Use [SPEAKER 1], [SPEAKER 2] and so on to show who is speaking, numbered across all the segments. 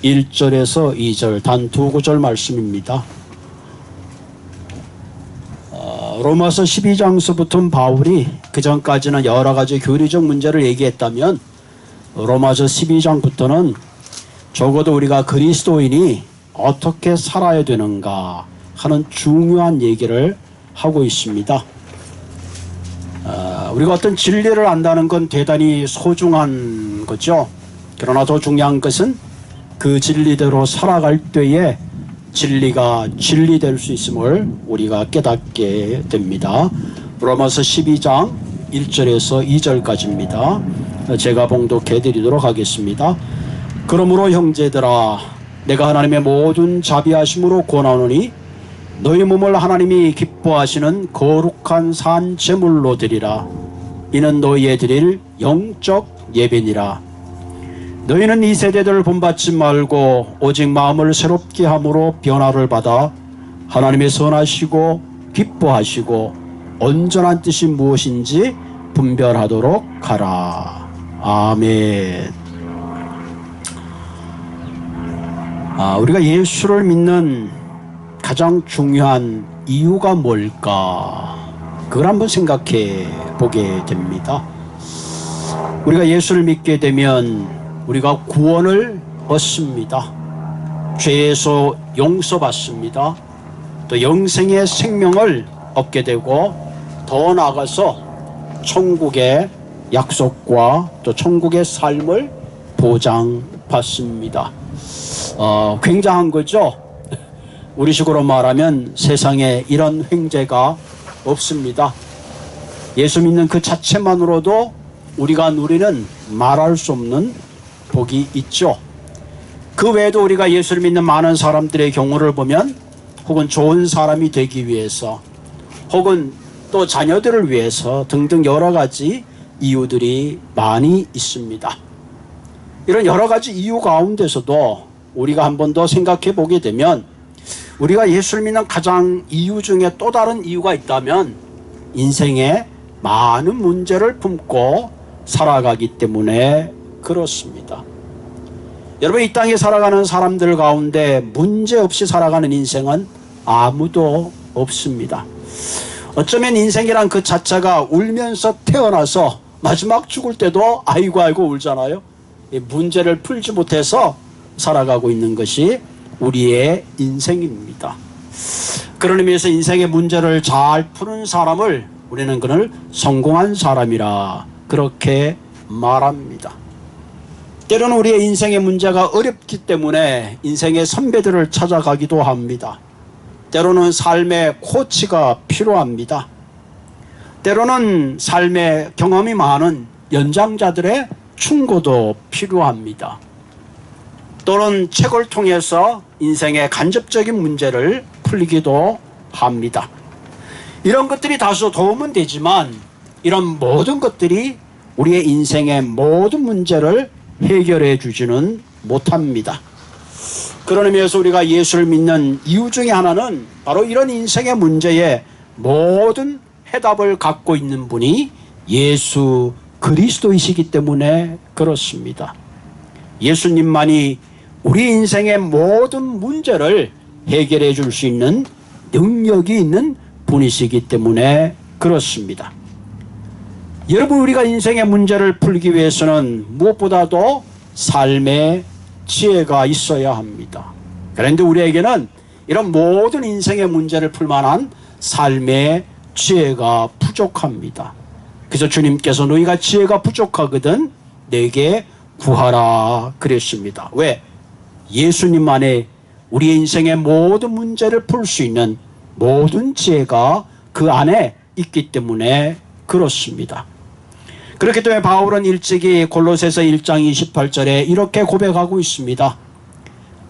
[SPEAKER 1] 1절에서 2절 단 두 구절 말씀입니다. 로마서 12장서부터 바울이 그 전까지는 여러 가지 교리적 문제를 얘기했다면 로마서 12장부터는 적어도 우리가 그리스도인이 어떻게 살아야 되는가 하는 중요한 얘기를 하고 있습니다. 우리가 어떤 진리를 안다는 건 대단히 소중한 거죠. 그러나 더 중요한 것은 그 진리대로 살아갈 때에 진리가 진리될 수 있음을 우리가 깨닫게 됩니다. 로마서 12장 1절에서 2절까지입니다. 제가 봉독해 드리도록 하겠습니다. 그러므로 형제들아 내가 하나님의 모든 자비하심으로 권하노니 너희 몸을 하나님이 기뻐하시는 거룩한 산 제물로 드리라. 이는 너희의 드릴 영적 예배니라. 너희는 이 세대들을 본받지 말고 오직 마음을 새롭게 함으로 변화를 받아 하나님의 선하시고 기뻐하시고 온전한 뜻이 무엇인지 분별하도록 하라. 아멘. 우리가 예수를 믿는 가장 중요한 이유가 뭘까? 그걸 한번 생각해 보게 됩니다. 우리가 예수를 믿게 되면 우리가 구원을 얻습니다. 죄에서 용서받습니다. 또 영생의 생명을 얻게 되고 더 나아가서 천국의 약속과 또 천국의 삶을 보장받습니다. 굉장한 거죠. 우리 식으로 말하면 세상에 이런 횡재가 없습니다. 예수 믿는 그 자체만으로도 우리가 누리는 말할 수 없는 복이 있죠. 그 외에도 우리가 예수를 믿는 많은 사람들의 경우를 보면 혹은 좋은 사람이 되기 위해서 혹은 또 자녀들을 위해서 등등 여러 가지 이유들이 많이 있습니다. 이런 여러 가지 이유 가운데서도 우리가 한 번 더 생각해 보게 되면 우리가 예수를 믿는 가장 이유 중에 또 다른 이유가 있다면 인생에 많은 문제를 품고 살아가기 때문에 그렇습니다. 여러분, 이 땅에 살아가는 사람들 가운데 문제 없이 살아가는 인생은 아무도 없습니다. 어쩌면 인생이란 그 자체가 울면서 태어나서 마지막 죽을 때도 아이고 울잖아요. 이 문제를 풀지 못해서 살아가고 있는 것이 우리의 인생입니다. 그런 의미에서 인생의 문제를 잘 푸는 사람을 우리는 그를 성공한 사람이라 그렇게 말합니다. 때로는 우리의 인생의 문제가 어렵기 때문에 인생의 선배들을 찾아가기도 합니다. 때로는 삶의 코치가 필요합니다. 때로는 삶의 경험이 많은 연장자들의 충고도 필요합니다. 또는 책을 통해서 인생의 간접적인 문제를 풀기도 합니다. 이런 것들이 다소 도움은 되지만 이런 모든 것들이 우리의 인생의 모든 문제를 해결해 주지는 못합니다. 그런 의미에서 우리가 예수를 믿는 이유 중에 하나는 바로 이런 인생의 문제에 모든 해답을 갖고 있는 분이 예수 그리스도이시기 때문에 그렇습니다. 예수님만이 우리 인생의 모든 문제를 해결해 줄 수 있는 능력이 있는 분이시기 때문에 그렇습니다. 여러분, 우리가 인생의 문제를 풀기 위해서는 무엇보다도 삶의 지혜가 있어야 합니다. 그런데 우리에게는 이런 모든 인생의 문제를 풀 만한 삶의 지혜가 부족합니다. 그래서 주님께서 너희가 지혜가 부족하거든 내게 구하라 그랬습니다. 왜? 예수님 안에 우리의 인생의 모든 문제를 풀 수 있는 모든 지혜가 그 안에 있기 때문에 그렇습니다. 그렇기 때문에 바울은 일찍이 골로새서 1장 28절에 이렇게 고백하고 있습니다.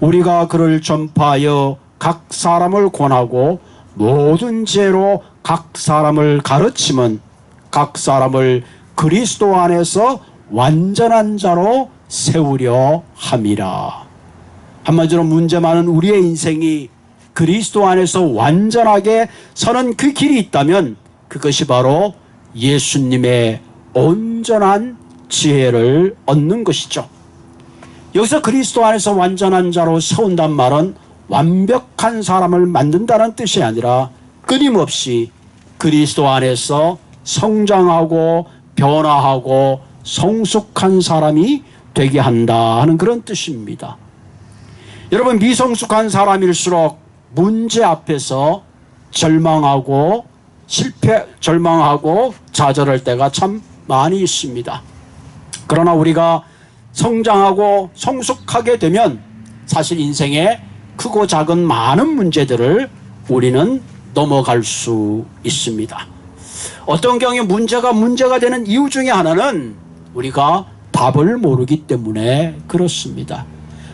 [SPEAKER 1] 우리가 그를 전파하여 각 사람을 권하고 모든 지혜로 각 사람을 가르치면 각 사람을 그리스도 안에서 완전한 자로 세우려 함이라. 한마디로 문제 많은 우리의 인생이 그리스도 안에서 완전하게 서는 그 길이 있다면 그것이 바로 예수님의 온전한 지혜를 얻는 것이죠. 여기서 그리스도 안에서 완전한 자로 세운단 말은 완벽한 사람을 만든다는 뜻이 아니라 끊임없이 그리스도 안에서 성장하고 변화하고 성숙한 사람이 되게 한다 하는 그런 뜻입니다. 여러분, 미성숙한 사람일수록 문제 앞에서 절망하고 절망하고 좌절할 때가 참 많이 있습니다. 그러나 우리가 성장하고 성숙하게 되면 사실 인생에 크고 작은 많은 문제들을 우리는 넘어갈 수 있습니다. 어떤 경우에 문제가 되는 이유 중에 하나는 우리가 답을 모르기 때문에 그렇습니다.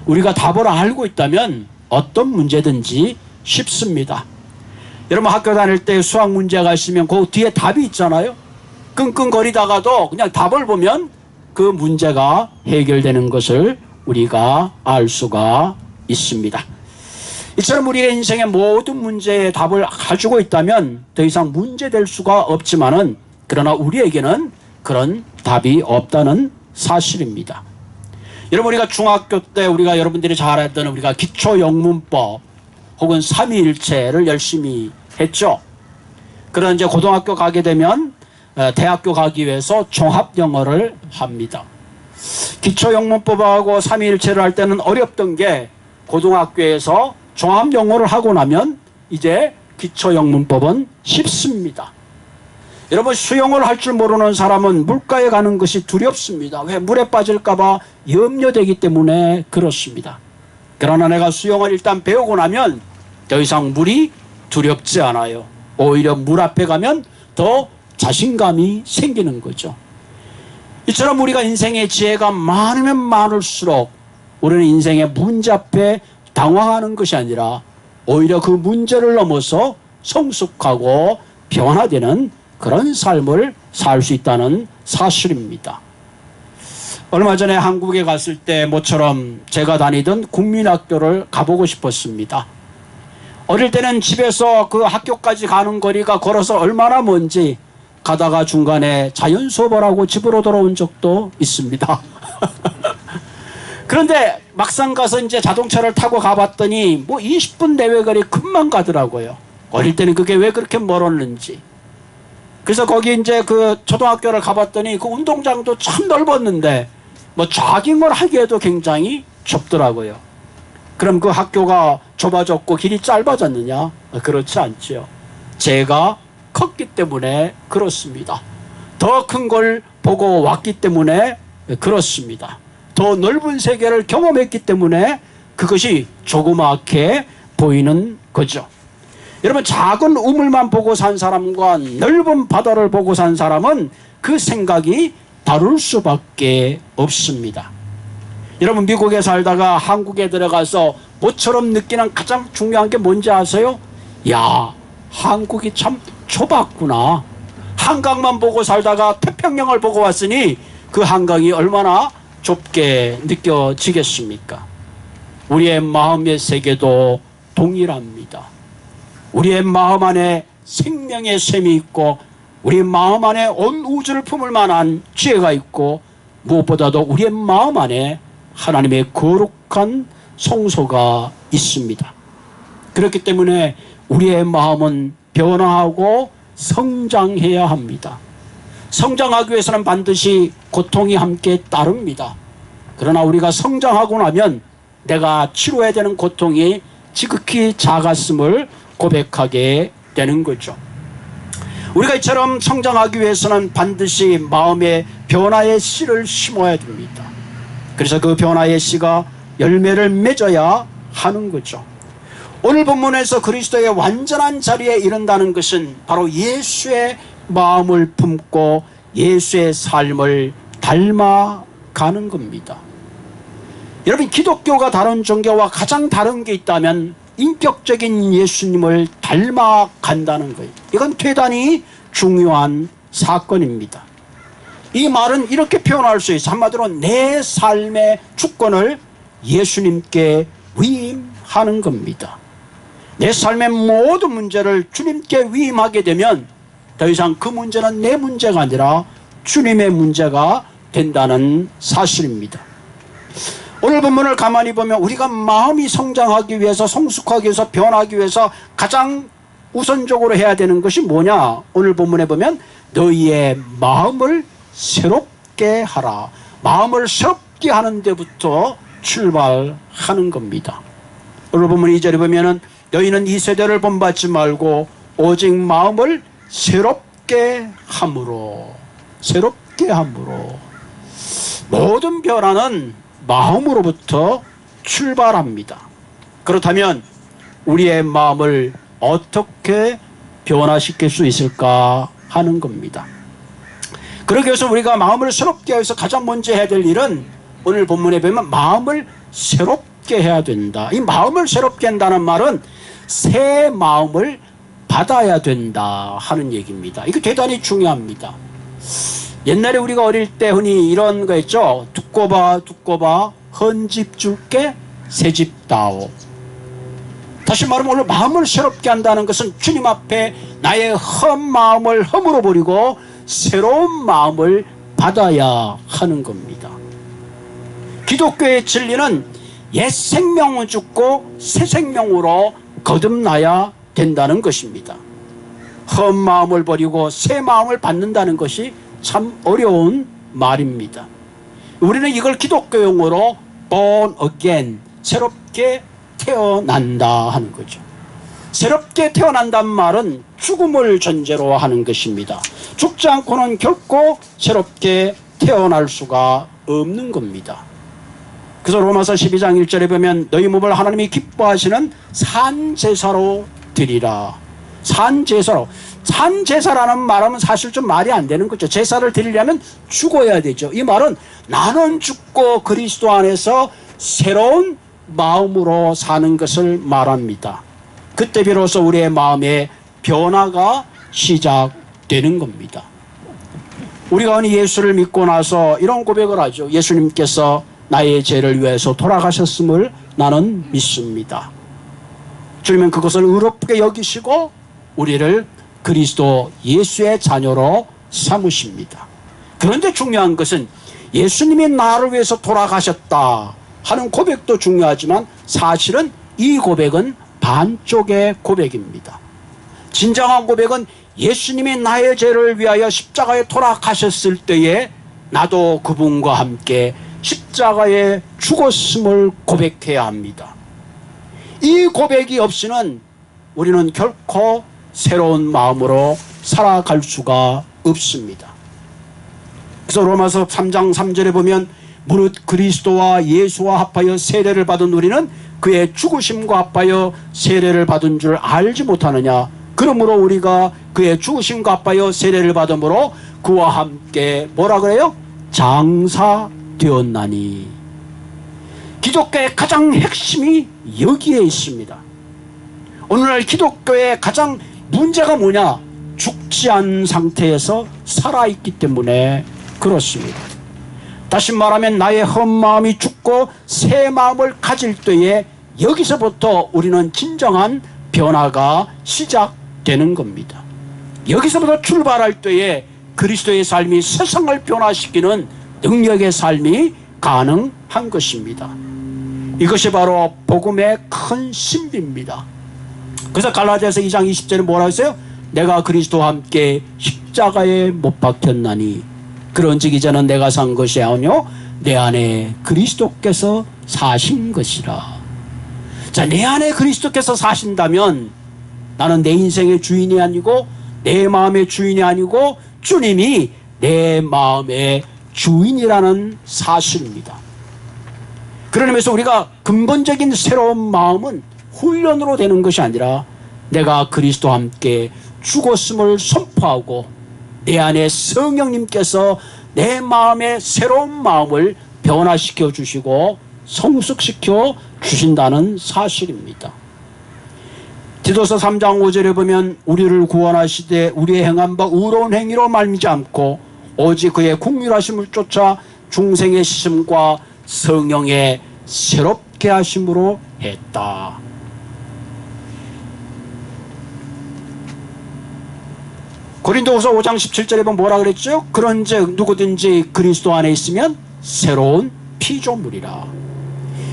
[SPEAKER 1] 우리가 답을 알고 있다면 어떤 문제든지 쉽습니다. 여러분, 학교 다닐 때 수학 문제가 있으면 그 뒤에 답이 있잖아요. 끙끙거리다가도 그냥 답을 보면 그 문제가 해결되는 것을 우리가 알 수가 있습니다. 이처럼 우리의 인생의 모든 문제의 답을 가지고 있다면 더 이상 문제될 수가 없지만은, 그러나 우리에게는 그런 답이 없다는 사실입니다. 여러분, 우리가 중학교 때 우리가 여러분들이 잘 알던 우리가 기초영문법 혹은 삼위일체를 열심히 했죠. 그런 이제 고등학교 가게 되면 대학교 가기 위해서 종합영어를 합니다. 기초영문법하고 삼위일체를 할 때는 어렵던 게 고등학교에서 종합영어를 하고 나면 이제 기초영문법은 쉽습니다. 여러분, 수영을 할 줄 모르는 사람은 물가에 가는 것이 두렵습니다. 왜? 물에 빠질까봐 염려되기 때문에 그렇습니다. 그러나 내가 수영을 일단 배우고 나면 더 이상 물이 두렵지 않아요. 오히려 물 앞에 가면 더 자신감이 생기는 거죠. 이처럼 우리가 인생의 지혜가 많으면 많을수록 우리는 인생의 문제 앞에 당황하는 것이 아니라 오히려 그 문제를 넘어서 성숙하고 변화되는 그런 삶을 살 수 있다는 사실입니다. 얼마 전에 한국에 갔을 때 모처럼 제가 다니던 국민학교를 가보고 싶었습니다. 어릴 때는 집에서 그 학교까지 가는 거리가 걸어서 얼마나 먼지 가다가 중간에 자연 수업을 하고 집으로 돌아온 적도 있습니다. 그런데 막상 가서 이제 자동차를 타고 가봤더니 뭐 20분 내외 거리 금방 가더라고요. 어릴 때는 그게 왜 그렇게 멀었는지. 그래서 거기 이제 그 초등학교를 가봤더니 그 운동장도 참 넓었는데 뭐 조깅을 하기에도 굉장히 좁더라고요. 그럼 그 학교가 좁아졌고 길이 짧아졌느냐? 그렇지 않죠. 제가 컸기 때문에 그렇습니다. 더 큰 걸 보고 왔기 때문에 그렇습니다. 더 넓은 세계를 경험했기 때문에 그것이 조그맣게 보이는 거죠. 여러분, 작은 우물만 보고 산 사람과 넓은 바다를 보고 산 사람은 그 생각이 다를 수밖에 없습니다. 여러분, 미국에 살다가 한국에 들어가서 모처럼 느끼는 가장 중요한 게 뭔지 아세요? 야, 한국이 참 좁았구나. 한강만 보고 살다가 태평양을 보고 왔으니 그 한강이 얼마나 좁게 느껴지겠습니까? 우리의 마음의 세계도 동일합니다. 우리의 마음 안에 생명의 샘이 있고 우리 마음 안에 온 우주를 품을 만한 지혜가 있고 무엇보다도 우리의 마음 안에 하나님의 거룩한 성소가 있습니다. 그렇기 때문에 우리의 마음은 변화하고 성장해야 합니다. 성장하기 위해서는 반드시 고통이 함께 따릅니다. 그러나 우리가 성장하고 나면 내가 치료해야 되는 고통이 지극히 작았음을 고백하게 되는 거죠. 우리가 이처럼 성장하기 위해서는 반드시 마음의 변화의 씨를 심어야 됩니다. 그래서 그 변화의 씨가 열매를 맺어야 하는 거죠. 오늘 본문에서 그리스도의 완전한 자리에 이른다는 것은 바로 예수의 마음을 품고 예수의 삶을 닮아가는 겁니다. 여러분, 기독교가 다른 종교와 가장 다른 게 있다면 인격적인 예수님을 닮아간다는 거예요. 이건 대단히 중요한 사건입니다. 이 말은 이렇게 표현할 수 있어요. 한마디로 내 삶의 주권을 예수님께 위임하는 겁니다. 내 삶의 모든 문제를 주님께 위임하게 되면 더 이상 그 문제는 내 문제가 아니라 주님의 문제가 된다는 사실입니다. 오늘 본문을 가만히 보면 우리가 마음이 성장하기 위해서, 성숙하기 위해서, 변하기 위해서 가장 우선적으로 해야 되는 것이 뭐냐? 오늘 본문에 보면 너희의 마음을 새롭게 하라. 마음을 새롭게 하는 데부터 출발하는 겁니다. 오늘 본문 2절에 보면은 너희는 이 세대를 본받지 말고 오직 마음을 새롭게 함으로, 새롭게 함으로. 모든 변화는 마음으로부터 출발합니다. 그렇다면 우리의 마음을 어떻게 변화시킬 수 있을까 하는 겁니다. 그러기 위해서 우리가 마음을 새롭게 하기 위해서 가장 먼저 해야 될 일은 오늘 본문에 보면 마음을 새롭게 해야 된다. 이 마음을 새롭게 한다는 말은 새 마음을 받아야 된다 하는 얘기입니다. 이거 대단히 중요합니다. 옛날에 우리가 어릴 때 흔히 이런 거 있죠. 두고 봐 헌 집 줄게 새 집 다오. 다시 말하면 오늘 마음을 새롭게 한다는 것은 주님 앞에 나의 헛 마음을 험으로 버리고 새로운 마음을 받아야 하는 겁니다. 기독교의 진리는 옛 생명은 죽고 새 생명으로 거듭나야 된다는 것입니다. 헛 마음을 버리고 새 마음을 받는다는 것이 참 어려운 말입니다. 우리는 이걸 기독교 용어로 born again, 새롭게 태어난다 하는 거죠. 새롭게 태어난다는 말은 죽음을 전제로 하는 것입니다. 죽지 않고는 결코 새롭게 태어날 수가 없는 겁니다. 그래서 로마서 12장 1절에 보면 너희 몸을 하나님이 기뻐하시는 산제사로 드리라. 산제사로. 산제사라는 말하면 사실 좀 말이 안 되는 거죠. 제사를 드리려면 죽어야 되죠. 이 말은 나는 죽고 그리스도 안에서 새로운 마음으로 사는 것을 말합니다. 그때 비로소 우리의 마음에 변화가 시작되는 겁니다. 우리가 흔히 예수를 믿고 나서 이런 고백을 하죠. 예수님께서 나의 죄를 위해서 돌아가셨음을 나는 믿습니다. 주님은 그것을 의롭게 여기시고 우리를 그리스도 예수의 자녀로 삼으십니다. 그런데 중요한 것은 예수님이 나를 위해서 돌아가셨다 하는 고백도 중요하지만 사실은 이 고백은 반쪽의 고백입니다. 진정한 고백은 예수님이 나의 죄를 위하여 십자가에 돌아가셨을 때에 나도 그분과 함께 십자가에 죽었음을 고백해야 합니다. 이 고백이 없이는 우리는 결코 새로운 마음으로 살아갈 수가 없습니다. 그래서 로마서 3장 3절에 보면 무릇 그리스도와 예수와 합하여 세례를 받은 우리는 그의 죽으심과 합하여 세례를 받은 줄 알지 못하느냐. 그러므로 우리가 그의 죽으심과 합하여 세례를 받음으로 그와 함께 뭐라 그래요? 장사되었나니. 기독교의 가장 핵심이 여기에 있습니다. 오늘날 기독교의 가장 문제가 뭐냐? 죽지 않은 상태에서 살아있기 때문에 그렇습니다. 다시 말하면 나의 헛 마음이 죽고 새 마음을 가질 때에 여기서부터 우리는 진정한 변화가 시작되는 겁니다. 여기서부터 출발할 때에 그리스도의 삶이 세상을 변화시키는 능력의 삶이 가능한 것입니다. 이것이 바로 복음의 큰 신비입니다. 그래서 갈라디아서 2장 20절에 뭐라고 했어요? 내가 그리스도와 함께 십자가에 못 박혔나니 그런즉 이제는 내가 산 것이 아니요 내 안에 그리스도께서 사신 것이라. 자, 내 안에 그리스도께서 사신다면 나는 내 인생의 주인이 아니고 내 마음의 주인이 아니고 주님이 내 마음의 주인이라는 사실입니다. 그런 의미에서 우리가 근본적인 새로운 마음은 훈련으로 되는 것이 아니라 내가 그리스도와 함께 죽었음을 선포하고 내 안에 성령님께서 내 마음의 새로운 마음을 변화시켜 주시고 성숙시켜 주신다는 사실입니다. 디도서 3장 5절에 보면 우리를 구원하시되 우리의 행한 바 의로운 행위로 말미지 않고 오직 그의 긍휼하심을 쫓아 중생의 시심과 성령의 새롭게 하심으로 했다. 고린도후서 5장 17절에 보면 뭐라 그랬죠? 그런즉 누구든지 그리스도 안에 있으면 새로운 피조물이라.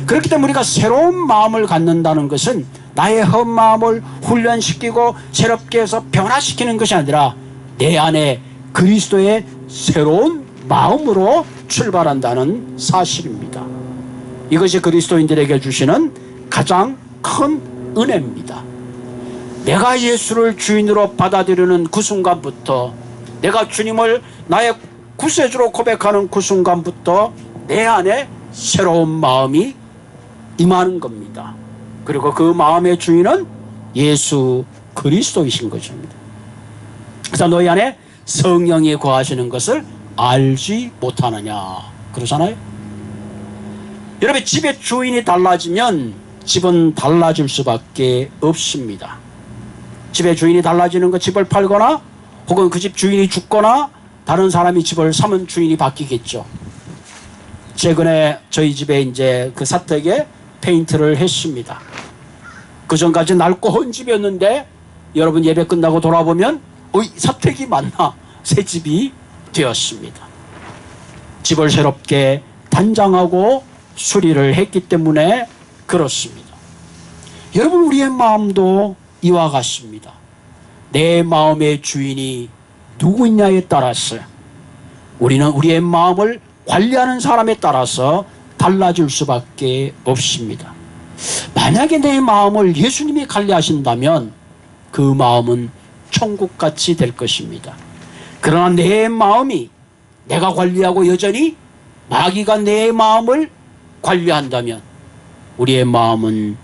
[SPEAKER 1] 그렇기 때문에 우리가 새로운 마음을 갖는다는 것은 나의 헛 마음을 훈련시키고 새롭게 해서 변화시키는 것이 아니라 내 안에 그리스도의 새로운 마음으로 출발한다는 사실입니다. 이것이 그리스도인들에게 주시는 가장 큰 은혜입니다. 내가 예수를 주인으로 받아들이는 그 순간부터, 내가 주님을 나의 구세주로 고백하는 그 순간부터 내 안에 새로운 마음이 임하는 겁니다. 그리고 그 마음의 주인은 예수 그리스도이신 것입니다. 그래서 너희 안에 성령이 거하시는 것을 알지 못하느냐 그러잖아요. 여러분, 집의 주인이 달라지면 집은 달라질 수밖에 없습니다. 집의 주인이 달라지는 것, 집을 팔거나 혹은 그 집 주인이 죽거나 다른 사람이 집을 사면 주인이 바뀌겠죠. 최근에 저희 집에 이제 그 사택에 페인트를 했습니다. 그 전까지 낡고 헌 집이었는데 여러분 예배 끝나고 돌아보면 사택이 맞나? 새 집이 되었습니다. 집을 새롭게 단장하고 수리를 했기 때문에 그렇습니다. 여러분, 우리의 마음도 이와 같습니다. 내 마음의 주인이 누구냐에 따라서 우리는 우리의 마음을 관리하는 사람에 따라서 달라질 수밖에 없습니다. 만약에 내 마음을 예수님이 관리하신다면 그 마음은 천국같이 될 것입니다. 그러나 내 마음이 내가 관리하고 여전히 마귀가 내 마음을 관리한다면 우리의 마음은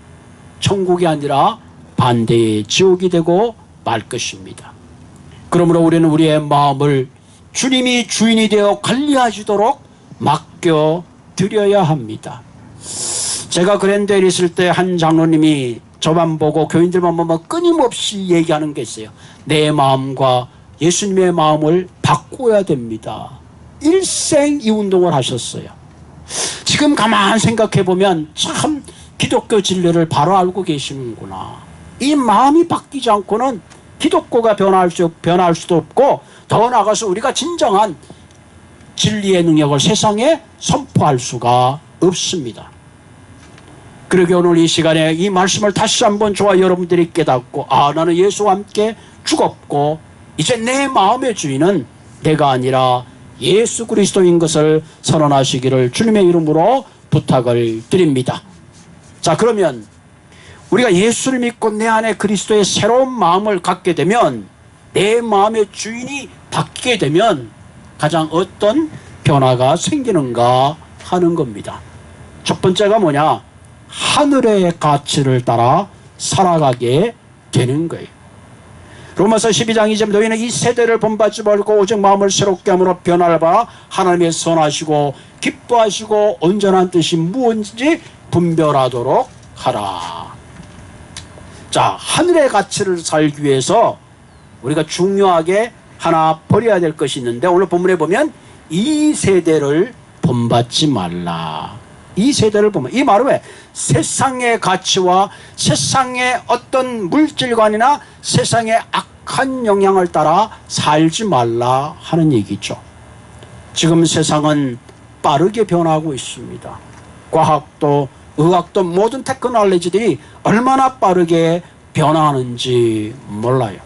[SPEAKER 1] 천국이 아니라 반대의 지옥이 되고 말 것입니다. 그러므로 우리는 우리의 마음을 주님이 주인이 되어 관리하시도록 맡겨드려야 합니다. 제가 그랜드에 있을 때 한 장로님이 저만 보고 교인들만 보면 끊임없이 얘기하는 게 있어요. 내 마음과 예수님의 마음을 바꿔야 됩니다. 일생 이 운동을 하셨어요. 지금 가만 생각해 보면 참 기독교 진리를 바로 알고 계시는구나. 이 마음이 바뀌지 않고는 기독교가 변할 수도 없고, 더 나아가서 우리가 진정한 진리의 능력을 세상에 선포할 수가 없습니다. 그러게 오늘 이 시간에 이 말씀을 다시 한번 저와 여러분들이 깨닫고, 나는 예수와 함께 죽었고 이제 내 마음의 주인은 내가 아니라 예수 그리스도인 것을 선언하시기를 주님의 이름으로 부탁을 드립니다. 자, 그러면 우리가 예수를 믿고 내 안에 그리스도의 새로운 마음을 갖게 되면, 내 마음의 주인이 바뀌게 되면 가장 어떤 변화가 생기는가 하는 겁니다. 첫 번째가 뭐냐? 하늘의 가치를 따라 살아가게 되는 거예요. 로마서 12장 2절, 너희는 이 세대를 본받지 말고 오직 마음을 새롭게 함으로 변화를 봐 하나님의 선하시고 기뻐하시고 온전한 뜻이 무엇인지 분별하도록 하라. 자, 하늘의 가치를 살기 위해서 우리가 중요하게 하나 버려야 될 것이 있는데, 오늘 본문에 보면 이 세대를 본받지 말라. 이 세대를 보면, 이 말은 왜? 세상의 가치와 세상의 어떤 물질관이나 세상의 악한 영향을 따라 살지 말라 하는 얘기죠. 지금 세상은 빠르게 변하고 있습니다. 과학도 의학도 모든 테크놀로지들이 얼마나 빠르게 변화하는지 몰라요.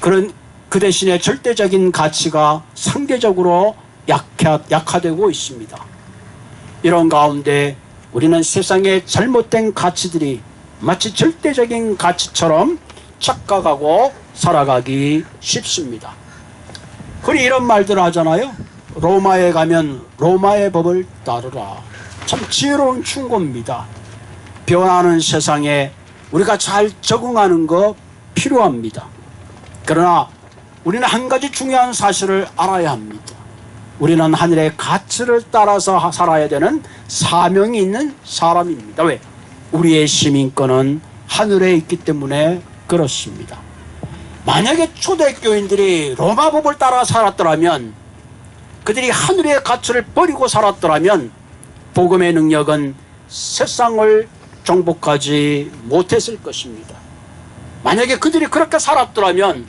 [SPEAKER 1] 그 대신에 절대적인 가치가 상대적으로 약화되고 있습니다. 이런 가운데 우리는 세상의 잘못된 가치들이 마치 절대적인 가치처럼 착각하고 살아가기 쉽습니다. 흔히 이런 말들을 하잖아요. 로마에 가면 로마의 법을 따르라. 참 지혜로운 충고입니다. 변하는 세상에 우리가 잘 적응하는 거 필요합니다. 그러나 우리는 한 가지 중요한 사실을 알아야 합니다. 우리는 하늘의 가치를 따라서 살아야 되는 사명이 있는 사람입니다. 왜? 우리의 시민권은 하늘에 있기 때문에 그렇습니다. 만약에 초대교인들이 로마 법을 따라 살았더라면, 그들이 하늘의 가치를 버리고 살았더라면 복음의 능력은 세상을 정복하지 못했을 것입니다. 만약에 그들이 그렇게 살았더라면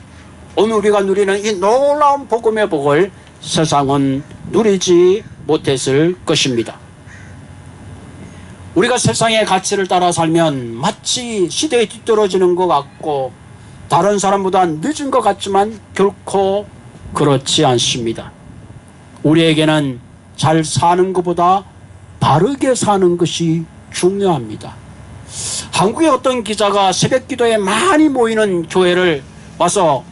[SPEAKER 1] 오늘 우리가 누리는 이 놀라운 복음의 복을 세상은 누리지 못했을 것입니다. 우리가 세상의 가치를 따라 살면 마치 시대에 뒤떨어지는 것 같고 다른 사람보다 늦은 것 같지만 결코 그렇지 않습니다. 우리에게는 잘 사는 것보다 바르게 사는 것이 중요합니다. 한국의 어떤 기자가 새벽 기도에 많이 모이는 교회를 와서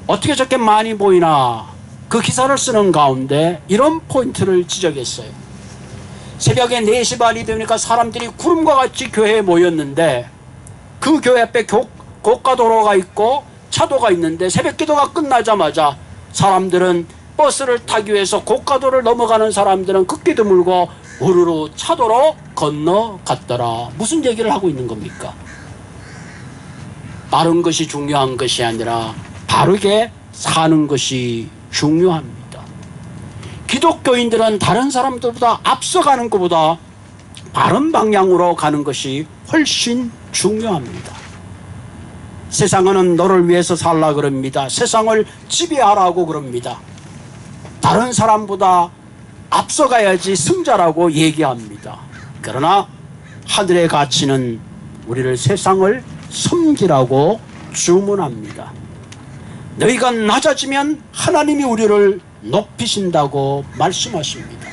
[SPEAKER 1] 어떻게 저렇게 많이 모이나 그 기사를 쓰는 가운데 이런 포인트를 지적했어요. 새벽에 4시 반이 되니까 사람들이 구름과 같이 교회에 모였는데 그 교회 앞에 고가도로가 있고 차도가 있는데 새벽 기도가 끝나자마자 사람들은 버스를 타기 위해서 고가도로를 넘어가는 사람들은 극히 드물고 우르르 차도로 건너갔더라. 무슨 얘기를 하고 있는 겁니까? 빠른 것이 중요한 것이 아니라 바르게 사는 것이 중요합니다. 기독교인들은 다른 사람들보다 앞서가는 것보다 바른 방향으로 가는 것이 훨씬 중요합니다. 세상은 너를 위해서 살라 그럽니다. 세상을 지배하라고 그럽니다. 다른 사람보다 앞서가야지 승자라고 얘기합니다. 그러나 하늘의 가치는 우리를 세상을 섬기라고 주문합니다. 너희가 낮아지면 하나님이 우리를 높이신다고 말씀하십니다.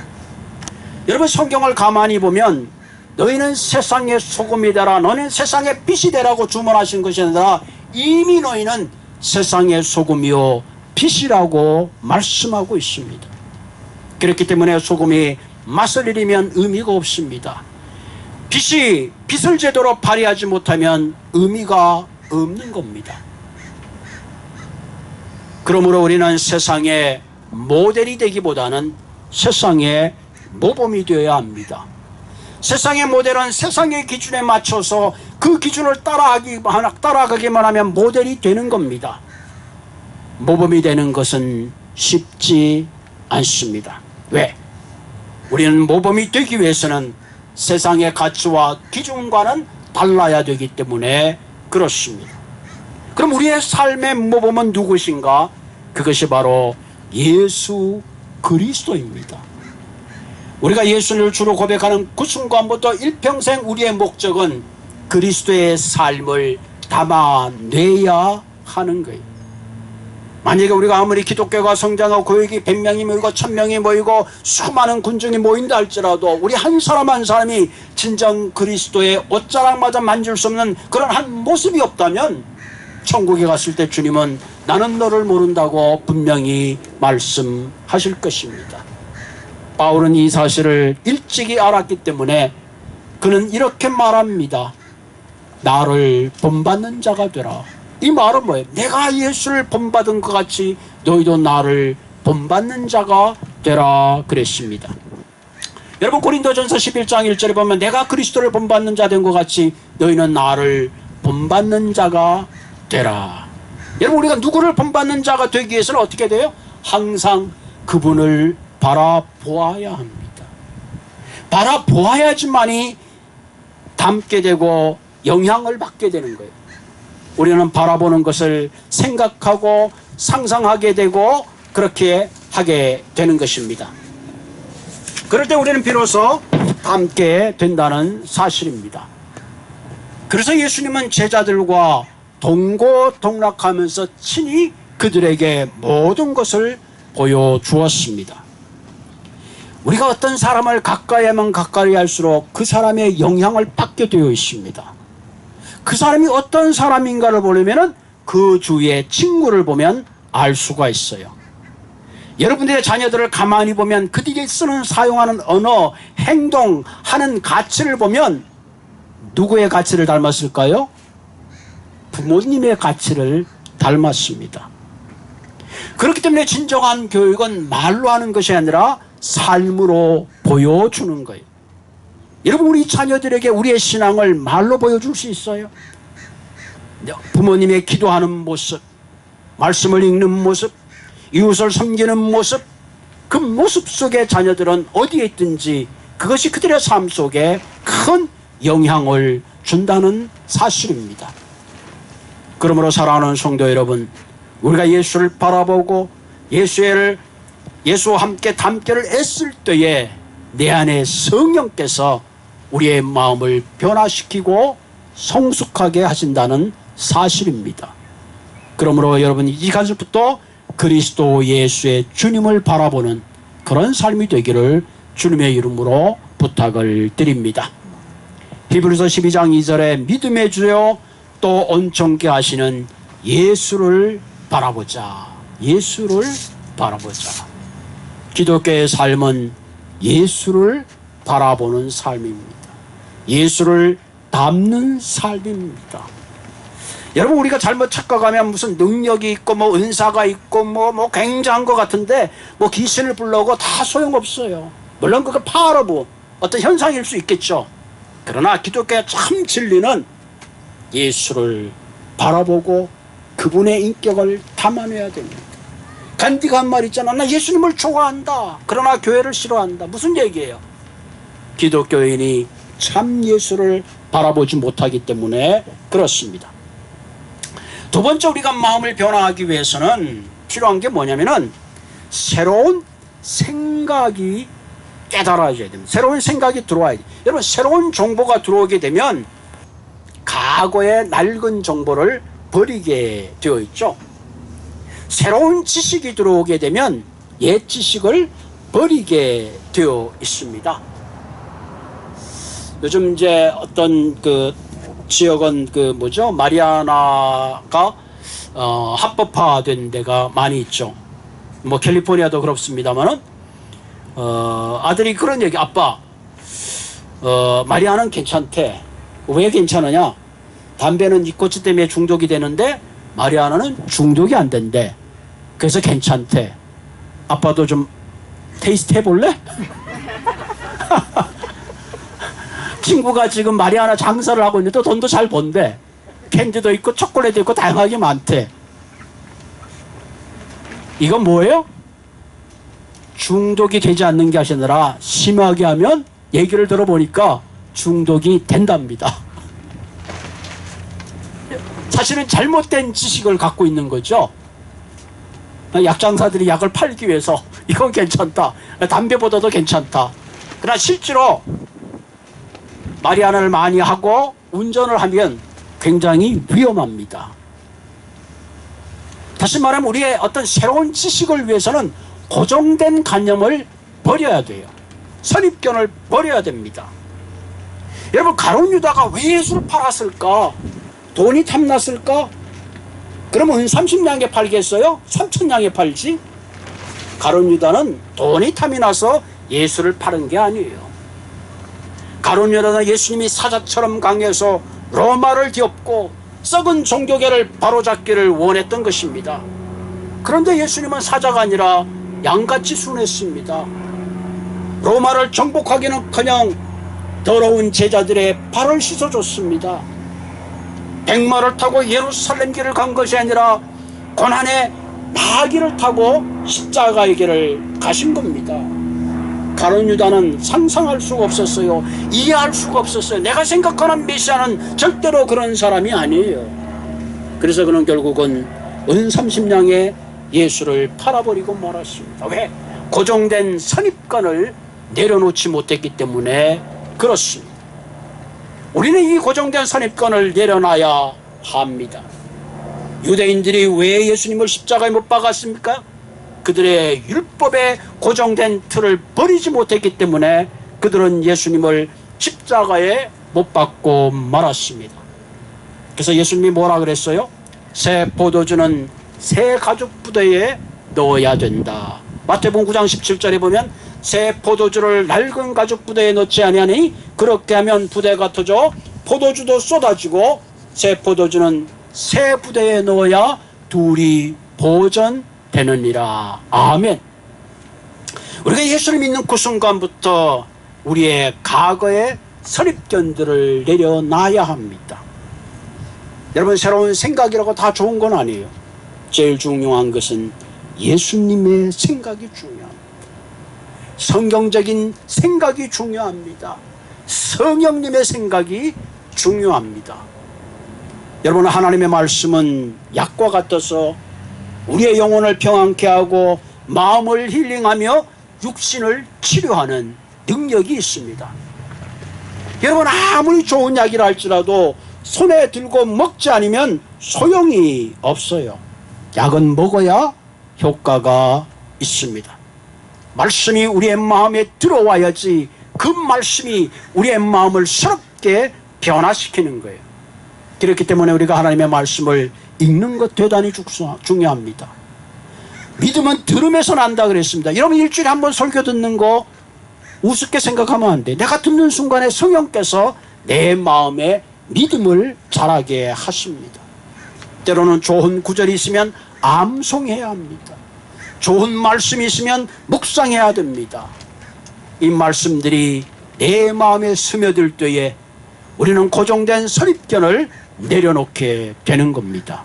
[SPEAKER 1] 여러분, 성경을 가만히 보면 너희는 세상의 소금이 되라, 너는 세상의 빛이 되라고 주문하신 것이 아니라 이미 너희는 세상의 소금이요 빛이라고 말씀하고 있습니다. 그렇기 때문에 소금이 맛을 잃으면 의미가 없습니다. 빛이 빛을 제대로 발휘하지 못하면 의미가 없는 겁니다. 그러므로 우리는 세상의 모델이 되기보다는 세상의 모범이 되어야 합니다. 세상의 모델은 세상의 기준에 맞춰서 그 기준을 따라가기만 하면 모델이 되는 겁니다. 모범이 되는 것은 쉽지 않습니다. 왜? 우리는 모범이 되기 위해서는 세상의 가치와 기준과는 달라야 되기 때문에 그렇습니다. 그럼 우리의 삶의 모범은 누구신가? 그것이 바로 예수 그리스도입니다. 우리가 예수를 주로 고백하는 그 순간부터 일평생 우리의 목적은 그리스도의 삶을 담아내야 하는 거예요. 만약에 우리가 아무리 기독교가 성장하고 교육이 100명이 모이고 1000명이 모이고 수많은 군중이 모인다 할지라도 우리 한 사람 한 사람이 진정 그리스도의 옷자락마저 만질 수 없는 그런 한 모습이 없다면 천국에 갔을 때 주님은 나는 너를 모른다고 분명히 말씀하실 것입니다. 바울은 이 사실을 일찍이 알았기 때문에 그는 이렇게 말합니다. 나를 본받는 자가 되라. 이 말은 뭐예요? 내가 예수를 본받은 것 같이 너희도 나를 본받는 자가 되라 그랬습니다. 여러분, 고린도전서 11장 1절에 보면 내가 그리스도를 본받는 자 된 것 같이 너희는 나를 본받는 자가 되라. 여러분, 우리가 누구를 본받는 자가 되기 위해서는 어떻게 돼요? 항상 그분을 바라보아야 합니다. 바라보아야지만이 닮게 되고 영향을 받게 되는 거예요. 우리는 바라보는 것을 생각하고 상상하게 되고 그렇게 하게 되는 것입니다. 그럴 때 우리는 비로소 닮게 된다는 사실입니다. 그래서 예수님은 제자들과 동고동락하면서 친히 그들에게 모든 것을 보여주었습니다. 우리가 어떤 사람을 가까이 하면 가까이 할수록 그 사람의 영향을 받게 되어 있습니다. 그 사람이 어떤 사람인가를 보려면 그 주위의 친구를 보면 알 수가 있어요. 여러분들의 자녀들을 가만히 보면 그들이 사용하는 언어, 행동하는 가치를 보면 누구의 가치를 닮았을까요? 부모님의 가치를 닮았습니다. 그렇기 때문에 진정한 교육은 말로 하는 것이 아니라 삶으로 보여주는 거예요. 여러분, 우리 자녀들에게 우리의 신앙을 말로 보여줄 수 있어요? 부모님의 기도하는 모습, 말씀을 읽는 모습, 이웃을 섬기는 모습, 그 모습 속에 자녀들은 어디에 있든지 그것이 그들의 삶 속에 큰 영향을 준다는 사실입니다. 그러므로 사랑하는 성도 여러분, 우리가 예수를 바라보고 예수와 함께 닮기를 애쓸 때에 내 안에 성령께서 우리의 마음을 변화시키고 성숙하게 하신다는 사실입니다. 그러므로 여러분, 이 가지부터 그리스도 예수의 주님을 바라보는 그런 삶이 되기를 주님의 이름으로 부탁을 드립니다. 히브리서 12장 2절에 믿음의 주요 또 온전케 하시는 예수를 바라보자. 예수를 바라보자. 기독교의 삶은 예수를 바라보는 삶입니다. 예수를 닮는 삶입니다. 여러분, 우리가 잘못 착각하면 무슨 능력이 있고 뭐 은사가 있고 뭐 굉장한 것 같은데 뭐 귀신을 불러고 다 소용없어요. 물론 그거 파라보 어떤 현상일 수 있겠죠. 그러나 기독교의 참 진리는 예수를 바라보고 그분의 인격을 담아내야 됩니다. 간디가 한 말 있잖아. 나 예수님을 좋아한다. 그러나 교회를 싫어한다. 무슨 얘기예요? 기독교인이 참 예수를 바라보지 못하기 때문에 그렇습니다. 두 번째, 우리가 마음을 변화하기 위해서는 필요한 게 뭐냐면은 새로운 생각이 깨달아져야 됩니다. 새로운 생각이 들어와야 돼요. 여러분, 새로운 정보가 들어오게 되면 과거의 낡은 정보를 버리게 되어 있죠. 새로운 지식이 들어오게 되면 옛 지식을 버리게 되어 있습니다. 요즘 이제 어떤 그 지역은 마리아나가 합법화된 데가 많이 있죠. 뭐 캘리포니아도 그렇습니다만은 아들이 그런 얘기, 아빠, 마리아나는 괜찮대. 왜 괜찮으냐? 담배는 니코틴 때문에 중독이 되는데 마리아나는 중독이 안 된대. 그래서 괜찮대. 아빠도 좀 테이스트 해볼래? 친구가 지금 마리아나 장사를 하고 있는데 돈도 잘 번대. 캔디도 있고 초콜릿도 있고 다양하게 많대. 이건 뭐예요? 중독이 되지 않는 게 아니라 심하게 하면 얘기를 들어보니까 중독이 된답니다. 사실은 잘못된 지식을 갖고 있는 거죠. 약장사들이 약을 팔기 위해서 이건 괜찮다, 담배보다도 괜찮다. 그러나 실제로 마리아나를 많이 하고 운전을 하면 굉장히 위험합니다. 다시 말하면 우리의 어떤 새로운 지식을 위해서는 고정된 관념을 버려야 돼요. 선입견을 버려야 됩니다. 여러분, 가룟 유다가 왜 예수를 팔았을까? 돈이 탐났을까? 그러면 30냥에 팔겠어요? 3,000냥에 팔지? 가룟 유다는 돈이 탐이 나서 예수를 파는 게 아니에요. 가룟 유다는 예수님이 사자처럼 강해서 로마를 뒤엎고 썩은 종교계를 바로잡기를 원했던 것입니다. 그런데 예수님은 사자가 아니라 양같이 순했습니다. 로마를 정복하기는커녕 더러운 제자들의 발을 씻어줬습니다. 백마를 타고 예루살렘 길을 간 것이 아니라 고난의 나귀를 타고 십자가의 길을 가신 겁니다. 가룟 유다는 상상할 수가 없었어요. 이해할 수가 없었어요. 내가 생각하는 메시아는 절대로 그런 사람이 아니에요. 그래서 그는 결국은 은 30냥에 예수를 팔아버리고 말았습니다. 왜? 고정된 선입관을 내려놓지 못했기 때문에 그렇습니다. 우리는 이 고정된 선입관을 내려놔야 합니다. 유대인들이 왜 예수님을 십자가에 못 박았습니까? 그들의 율법에 고정된 틀을 버리지 못했기 때문에 그들은 예수님을 십자가에 못 박고 말았습니다. 그래서 예수님이 뭐라 그랬어요? 새 포도주는 새 가죽 부대에 넣어야 된다. 마태복음 9장 17절에 보면 새 포도주를 낡은 가죽 부대에 넣지 아니하니 그렇게 하면 부대가 터져 포도주도 쏟아지고 새 포도주는 새 부대에 넣어야 둘이 보존되느니라. 아멘. 우리가 예수를 믿는 그 순간부터 우리의 과거의 선입견들을 내려놔야 합니다. 여러분, 새로운 생각이라고 다 좋은 건 아니에요. 제일 중요한 것은 예수님의 생각이 중요합니다. 성경적인 생각이 중요합니다. 성령님의 생각이 중요합니다. 여러분, 하나님의 말씀은 약과 같아서 우리의 영혼을 평안케 하고 마음을 힐링하며 육신을 치료하는 능력이 있습니다. 여러분, 아무리 좋은 약이라 할지라도 손에 들고 먹지 않으면 소용이 없어요. 약은 먹어야 효과가 있습니다. 말씀이 우리의 마음에 들어와야지 그 말씀이 우리의 마음을 새롭게 변화시키는 거예요. 그렇기 때문에 우리가 하나님의 말씀을 읽는 것 대단히 중요합니다. 믿음은 들음에서 난다 그랬습니다. 여러분, 일주일에 한 번 설교 듣는 거 우습게 생각하면 안 돼. 내가 듣는 순간에 성령께서 내 마음에 믿음을 자라게 하십니다. 때로는 좋은 구절이 있으면 암송해야 합니다. 좋은 말씀이 있으면 묵상해야 됩니다. 이 말씀들이 내 마음에 스며들 때에 우리는 고정된 선입견을 내려놓게 되는 겁니다.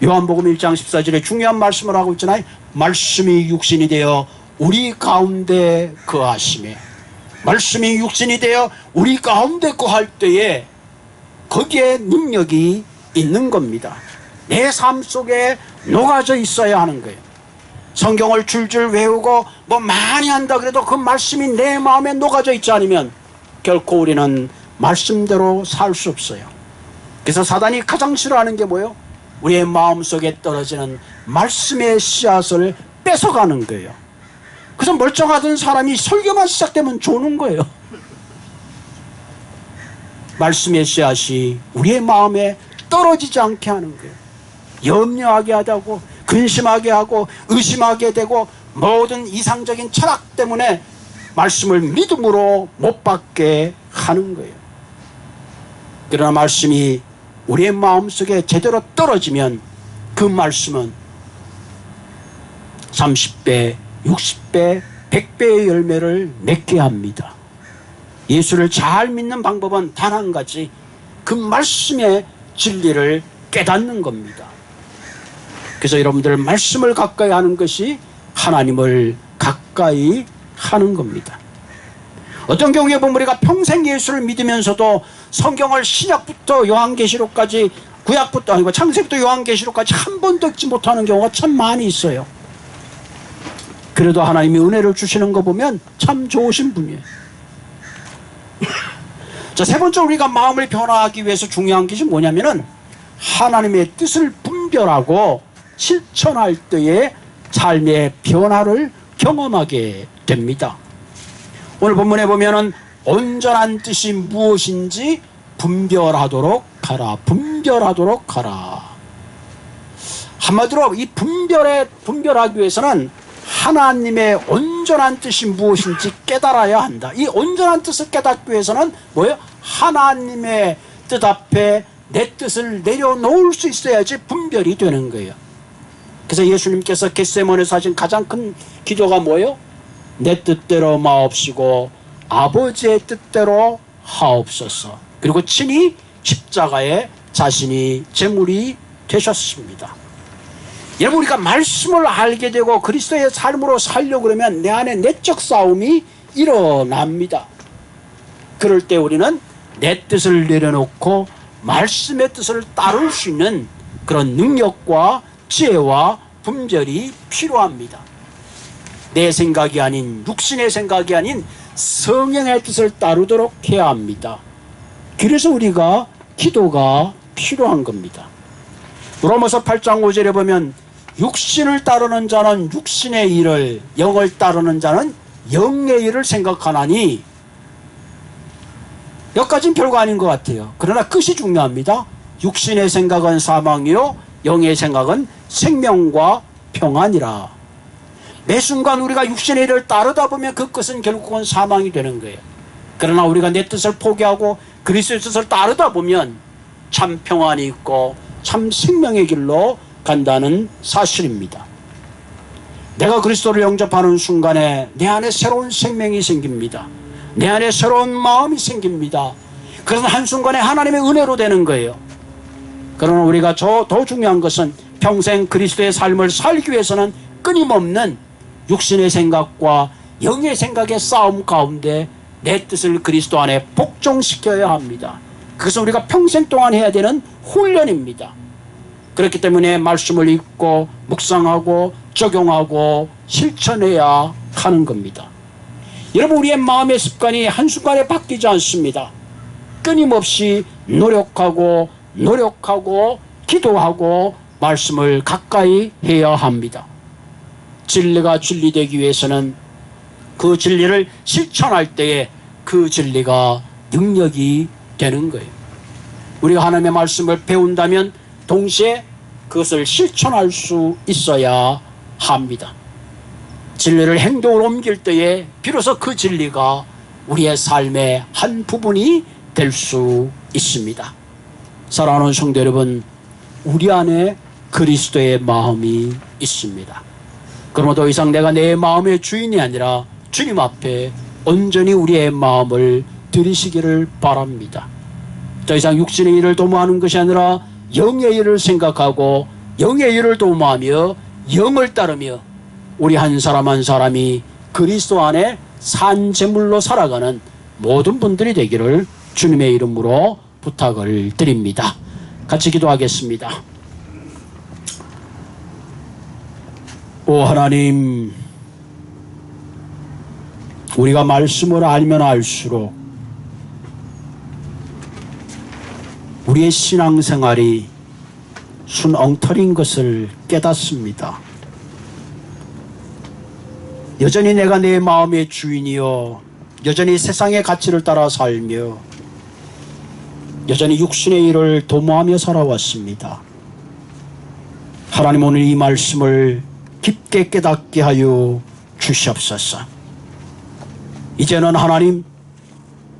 [SPEAKER 1] 요한복음 1장 14절에 중요한 말씀을 하고 있잖아요. 말씀이 육신이 되어 우리 가운데 거하시매. 말씀이 육신이 되어 우리 가운데 거할 때에 거기에 능력이 있는 겁니다. 내 삶 속에 녹아져 있어야 하는 거예요. 성경을 줄줄 외우고 뭐 많이 한다 그래도 그 말씀이 내 마음에 녹아져 있지 않으면 결코 우리는 말씀대로 살 수 없어요. 그래서 사단이 가장 싫어하는 게 뭐예요? 우리의 마음속에 떨어지는 말씀의 씨앗을 뺏어가는 거예요. 그래서 멀쩡하던 사람이 설교만 시작되면 조는 거예요. 말씀의 씨앗이 우리의 마음에 떨어지지 않게 하는 거예요. 염려하게 하고 근심하게 하고 의심하게 되고 모든 이상적인 철학 때문에 말씀을 믿음으로 못 받게 하는 거예요. 그러나 말씀이 우리의 마음속에 제대로 떨어지면 그 말씀은 30배, 60배, 100배의 열매를 맺게 합니다. 예수를 잘 믿는 방법은 단 한 가지, 그 말씀의 진리를 깨닫는 겁니다. 그래서 여러분들 말씀을 가까이 하는 것이 하나님을 가까이 하는 겁니다. 어떤 경우에 보면 우리가 평생 예수를 믿으면서도 성경을 신약부터 요한계시록까지, 구약부터 아니고 창세기부터 요한계시록까지 한 번도 읽지 못하는 경우가 참 많이 있어요. 그래도 하나님이 은혜를 주시는 거 보면 참 좋으신 분이에요. 자, 세 번째, 우리가 마음을 변화하기 위해서 중요한 것이 뭐냐면은 하나님의 뜻을 분별하고 실천할 때의 삶의 변화를 경험하게 됩니다. 오늘 본문에 보면은 온전한 뜻이 무엇인지 분별하도록 하라. 분별하도록 하라. 한마디로 이 분별하기 위해서는 하나님의 온전한 뜻이 무엇인지 깨달아야 한다. 이 온전한 뜻을 깨닫기 위해서는 뭐예요? 하나님의 뜻 앞에 내 뜻을 내려놓을 수 있어야지 분별이 되는 거예요. 그래서 예수님께서 겟세마네에서 하신 가장 큰 기도가 뭐예요? 내 뜻대로 마옵시고 아버지의 뜻대로 하옵소서. 그리고 친히 십자가에 자신이 제물이 되셨습니다. 여러분, 우리가 말씀을 알게 되고 그리스도의 삶으로 살려고 그러면 내 안에 내적 싸움이 일어납니다. 그럴 때 우리는 내 뜻을 내려놓고 말씀의 뜻을 따를 수 있는 그런 능력과 지혜와 분별이 필요합니다. 내 생각이 아닌, 육신의 생각이 아닌 성령의 뜻을 따르도록 해야 합니다. 그래서 우리가 기도가 필요한 겁니다. 로마서 8장 5절에 보면 육신을 따르는 자는 육신의 일을, 영을 따르는 자는 영의 일을 생각하나니, 여기까지는 별거 아닌 것 같아요. 그러나 끝이 중요합니다. 육신의 생각은 사망이요 영의 생각은 생명과 평안이라. 매 순간 우리가 육신의 일을 따르다 보면 그 끝은 결국은 사망이 되는 거예요. 그러나 우리가 내 뜻을 포기하고 그리스도의 뜻을 따르다 보면 참 평안이 있고 참 생명의 길로 간다는 사실입니다. 내가 그리스도를 영접하는 순간에 내 안에 새로운 생명이 생깁니다. 내 안에 새로운 마음이 생깁니다. 그래서 한순간에 하나님의 은혜로 되는 거예요. 그러나 우리가 더 중요한 것은 평생 그리스도의 삶을 살기 위해서는 끊임없는 육신의 생각과 영의 생각의 싸움 가운데 내 뜻을 그리스도 안에 복종시켜야 합니다. 그것은 우리가 평생 동안 해야 되는 훈련입니다. 그렇기 때문에 말씀을 읽고 묵상하고 적용하고 실천해야 하는 겁니다. 여러분, 우리의 마음의 습관이 한순간에 바뀌지 않습니다. 끊임없이 노력하고 기도하고 말씀을 가까이 해야 합니다. 진리가 진리되기 위해서는 그 진리를 실천할 때에 그 진리가 능력이 되는 거예요. 우리가 하나님의 말씀을 배운다면 동시에 그것을 실천할 수 있어야 합니다. 진리를 행동으로 옮길 때에 비로소 그 진리가 우리의 삶의 한 부분이 될 수 있습니다. 사랑하는 성도 여러분, 우리 안에 그리스도의 마음이 있습니다. 그러므로 더 이상 내가 내 마음의 주인이 아니라 주님 앞에 온전히 우리의 마음을 드리시기를 바랍니다. 더 이상 육신의 일을 도모하는 것이 아니라 영의 일을 생각하고 영의 일을 도모하며 영을 따르며 우리 한 사람 한 사람이 그리스도 안에 산 제물로 살아가는 모든 분들이 되기를 주님의 이름으로 부탁을 드립니다. 같이 기도하겠습니다. 오 하나님, 우리가 말씀을 알면 알수록 우리의 신앙생활이 순엉터리인 것을 깨닫습니다. 여전히 내가 내 마음의 주인이요, 여전히 세상의 가치를 따라 살며 여전히 육신의 일을 도모하며 살아왔습니다. 하나님, 오늘 이 말씀을 깊게 깨닫게 하여 주시옵소서. 이제는 하나님,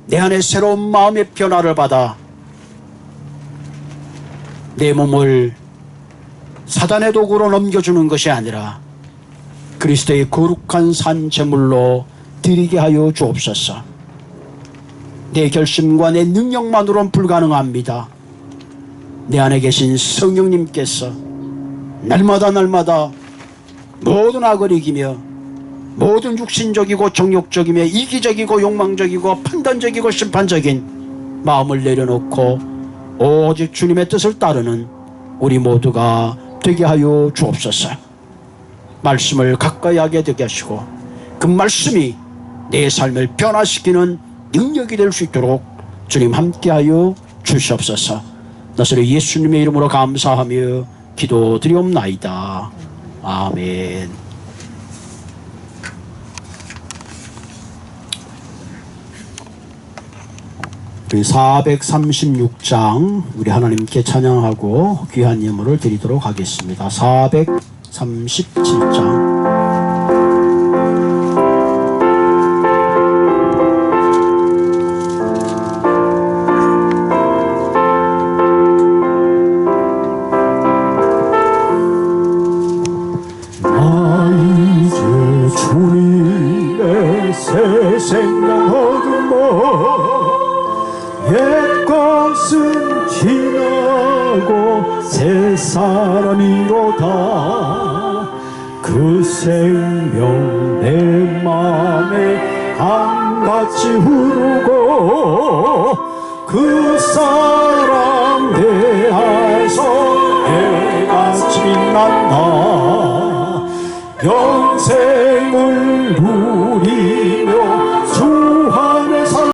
[SPEAKER 1] 내 안에 새로운 마음의 변화를 받아 내 몸을 사단의 도구로 넘겨주는 것이 아니라 그리스도의 거룩한 산 제물로 드리게 하여 주옵소서. 내 결심과 내 능력만으로는 불가능합니다. 내 안에 계신 성령님께서 날마다 모든 악을 이기며 모든 육신적이고 정욕적이며 이기적이고 욕망적이고 판단적이고 심판적인 마음을 내려놓고 오직 주님의 뜻을 따르는 우리 모두가 되게 하여 주옵소서. 말씀을 가까이 하게 되게 하시고 그 말씀이 내 삶을 변화시키는 능력이 될 수 있도록 주님 함께하여 주시옵소서. 나사렛 예수님의 이름으로 감사하며 기도드리옵나이다. 아멘. 우리 436장 우리 하나님께 찬양하고 귀한 예물을 드리도록 하겠습니다. 437장.
[SPEAKER 2] 새 생각하던 옛것은 지나고 새 사람이로다. 그 생명 내 맘에 강같이 흐르고 그 사랑 내 안에서 해같이 빛난다. 영생을 누리며